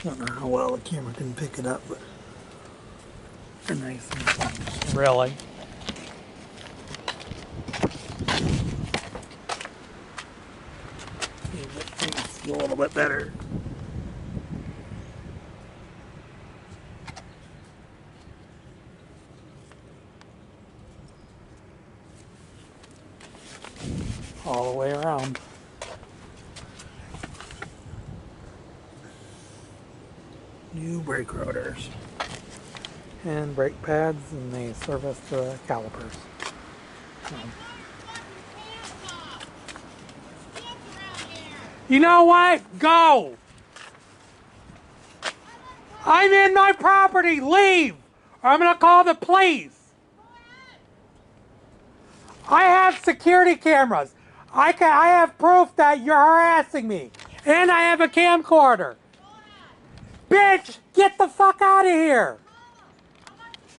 I don't know how well the camera can pick it up, but they're nice and clean. Really? See if it makes you a little bit better. All the way around. New brake rotors and brake pads, and they service the calipers. You know what? Go! I'm in my property! Leave! Or I'm gonna call the police! I have security cameras. I have proof that you're harassing me. And I have a camcorder. Bitch, get the fuck out of here!